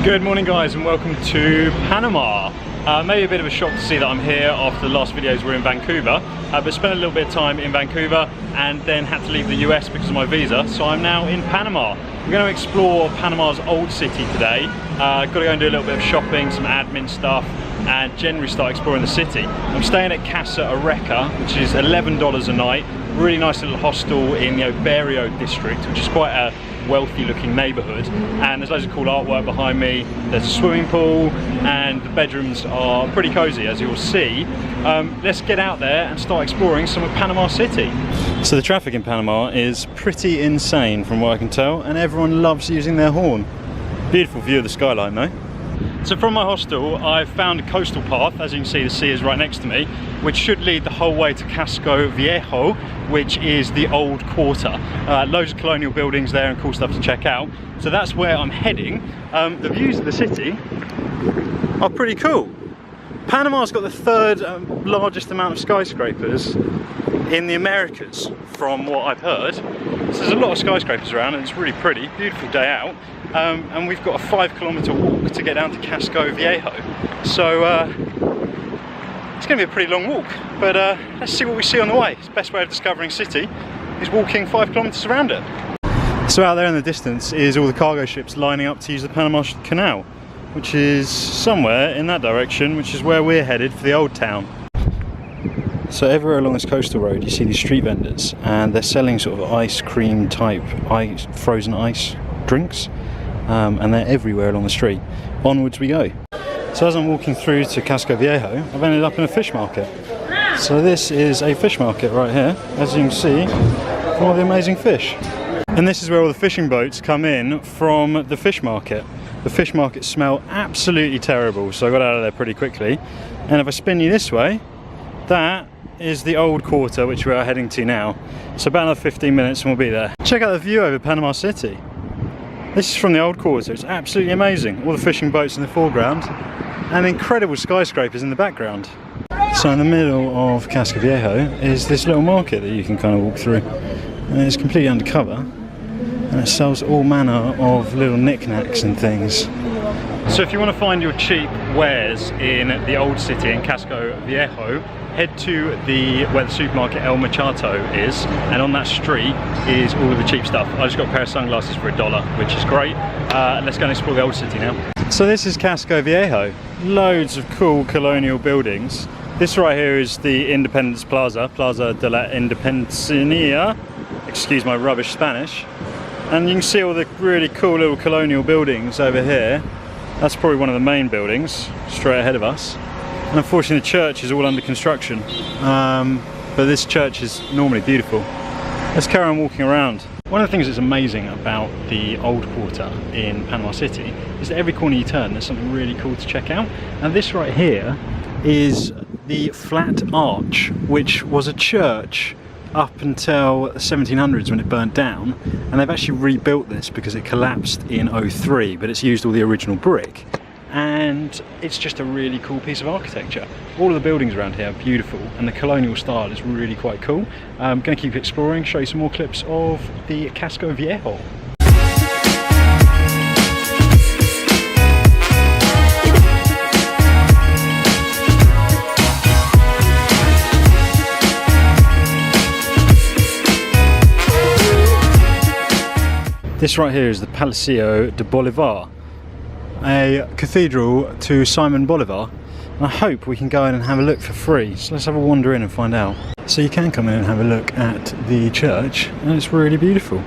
Good morning guys and welcome to Panama. Maybe a bit of a shock to see that I'm here after the last videos were in Vancouver, but spent a little bit of time in Vancouver and then had to leave the US because of my visa, so I'm now in Panama. We're going to explore Panama's old city today. Got to go and do a little bit of shopping, some admin stuff, and generally start exploring the city. I'm staying at Casa Viejo, which is $11 a night. Really nice little hostel in the Barrio district, which is quite a wealthy looking neighbourhood, and there's loads of cool artwork behind me. There's a swimming pool and the bedrooms are pretty cosy, as you'll see. Let's get out there and start exploring some of Panama City. So the traffic in Panama is pretty insane from what I can tell, and everyone loves using their horn. Beautiful view of the skyline though. So from my hostel I've found a coastal path. As you can see, the sea is right next to me, which should lead the whole way to Casco Viejo, which is the old quarter. Loads of colonial buildings there and cool stuff to check out. So that's where I'm heading. The views of the city are pretty cool. Panama's got the third largest amount of skyscrapers in the Americas, from what I've heard. So there's a lot of skyscrapers around and it's really pretty. Beautiful day out. And we've got a 5-kilometre walk to get down to Casco Viejo. So it's going to be a pretty long walk, but let's see what we see on the way. It's the best way of discovering city is walking 5 kilometres around it. So out there in the distance is all the cargo ships lining up to use the Panama Canal, which is somewhere in that direction, which is where we're headed for the old town. So everywhere along this coastal road you see these street vendors, and they're selling sort of ice cream type frozen ice drinks, and they're everywhere along the street. Onwards we go. So as I'm walking through to Casco Viejo, I've ended up in a fish market. So this is a fish market right here, as you can see, all the amazing fish. And this is where all the fishing boats come in from the fish market. The fish markets smell absolutely terrible, so I got out of there pretty quickly. And if I spin you this way, that is the old quarter, which we are heading to now. So about another 15 minutes and we'll be there. Check out the view over Panama City. This is from the old quarter. It's absolutely amazing. All the fishing boats in the foreground and incredible skyscrapers in the background. So in the middle of Casco Viejo is this little market that you can kind of walk through. And it's completely undercover, and it sells all manner of little knickknacks and things. So if you want to find your cheap wares in the old city in Casco Viejo, head to where the supermarket El Machato is, and on that street is all of the cheap stuff. I just got a pair of sunglasses for $1, which is great. Let's go and explore the old city now. So this is Casco Viejo. Loads of cool colonial buildings. This right here is the Independencia Plaza, Plaza de la Independencia. Excuse my rubbish Spanish. And you can see all the really cool little colonial buildings over here. That's probably one of the main buildings, straight ahead of us. And unfortunately the church is all under construction, but this church is normally beautiful. Let's carry on walking around. One of the things that's amazing about the old quarter in Panama City is that every corner you turn there's something really cool to check out. And this right here is the Flat Arch, which was a church up until the 1700s when it burnt down, and they've actually rebuilt this because it collapsed in '03, but it's used all the original brick. And it's just a really cool piece of architecture. All of the buildings around here are beautiful, and the colonial style is really quite cool. I'm going to keep exploring, show you some more clips of the Casco Viejo. This right here is the Palacio de Bolivar, a cathedral to Simon Bolivar, and I hope we can go in and have a look for free. So let's have a wander in and find out. So you can come in and have a look at the church, and it's really beautiful.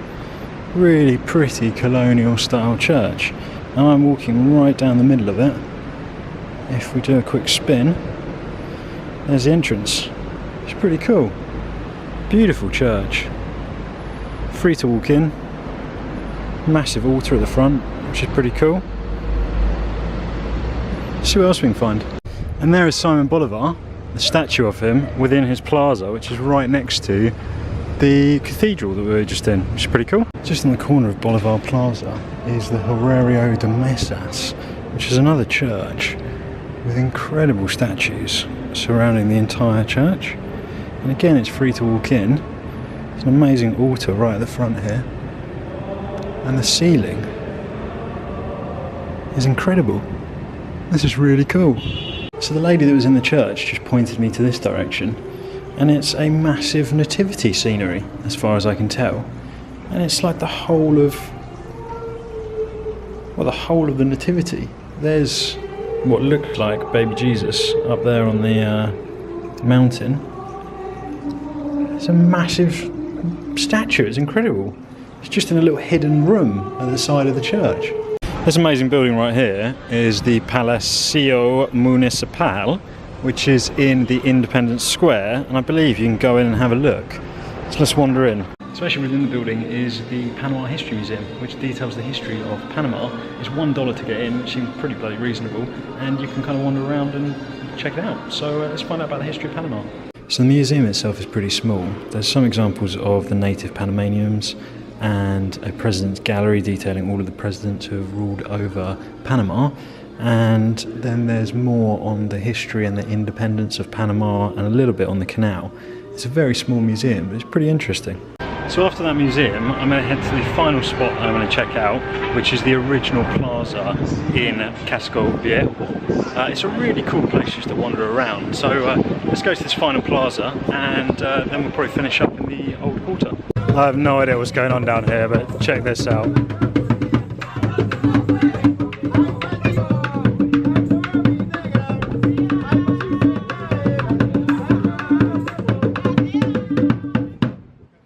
Really pretty colonial style church. And I'm walking right down the middle of it. If we do a quick spin, there's the entrance. It's pretty cool. Beautiful church. Free to walk in. Massive altar at the front, which is pretty cool. See what else we can find. And there is Simon Bolivar, the statue of him within his plaza, which is right next to the cathedral that we were just in, which is pretty cool. Just in the corner of Bolivar Plaza is the Horario de Mesas, which is another church with incredible statues surrounding the entire church. And again, it's free to walk in. There's an amazing altar right at the front here. And the ceiling is incredible. This is really cool. So the lady that was in the church just pointed me to this direction, and it's a massive nativity scenery as far as I can tell. And it's like the whole of, well, the whole of the nativity. There's what looked like baby Jesus up there on the mountain. It's a massive statue, it's incredible. It's just in a little hidden room at the side of the church. This amazing building right here is the Palacio Municipal, which is in the Independence Square, and I believe you can go in and have a look. So let's wander in. Especially within the building is the Panama History Museum, which details the history of Panama. It's $1 to get in, which seems pretty bloody reasonable, and you can kind of wander around and check it out. So let's find out about the history of Panama. So the museum itself is pretty small. There's some examples of the native Panamanians and a president's gallery detailing all of the presidents who have ruled over Panama. And then there's more on the history and the independence of Panama and a little bit on the canal. It's a very small museum, but it's pretty interesting. So after that museum, I'm going to head to the final spot I'm going to check out, which is the original Plaza in Casco Viejo. It's a really cool place just to wander around. So let's go to this final plaza, and then we'll probably finish up in the old quarter. I have no idea what's going on down here, but check this out.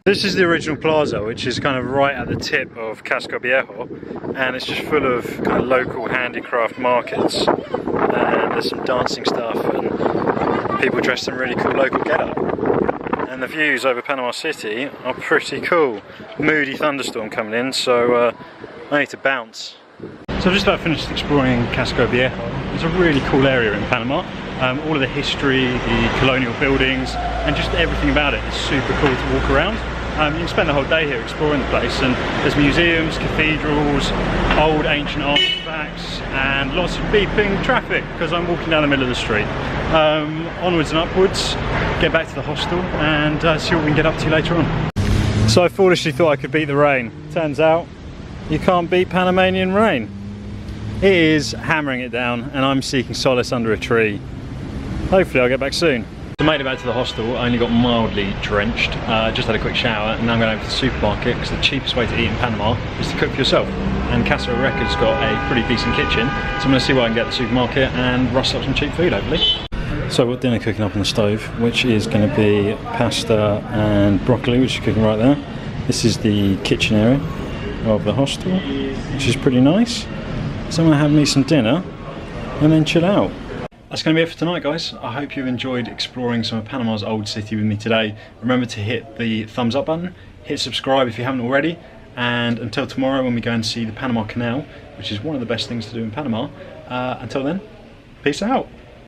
This is the original plaza, which is kind of right at the tip of Casco Viejo, and it's just full of kind of local handicraft markets, and there's some dancing stuff and people dressed in really cool local getup. And the views over Panama City are pretty cool. Moody thunderstorm coming in, so I need to bounce. So I've just about finished exploring Casco Viejo. It's a really cool area in Panama. All of the history, the colonial buildings, and just everything about it is super cool to walk around. You can spend the whole day here exploring the place, and there's museums, cathedrals, old ancient artifacts, and lots of beeping traffic because I'm walking down the middle of the street. Onwards and upwards, get back to the hostel and see what we can get up to later on. So I foolishly thought I could beat the rain. Turns out you can't beat Panamanian rain. It is hammering it down, and I'm seeking solace under a tree. Hopefully I'll get back soon. I made it back to the hostel. I only got mildly drenched, just had a quick shower, and now I'm going over to the supermarket because the cheapest way to eat in Panama is to cook for yourself. And Casa Viejo's got a pretty decent kitchen, so I'm going to see what I can get at the supermarket and rustle up some cheap food, hopefully. So I've got dinner cooking up on the stove, which is going to be pasta and broccoli, which is cooking right there. This is the kitchen area of the hostel, which is pretty nice. So I'm going to have me some dinner and then chill out. That's going to be it for tonight, guys. I hope you've enjoyed exploring some of Panama's old city with me today. Remember to hit the thumbs up button, hit subscribe if you haven't already, and until tomorrow when we go and see the Panama Canal, which is one of the best things to do in Panama, until then, peace out.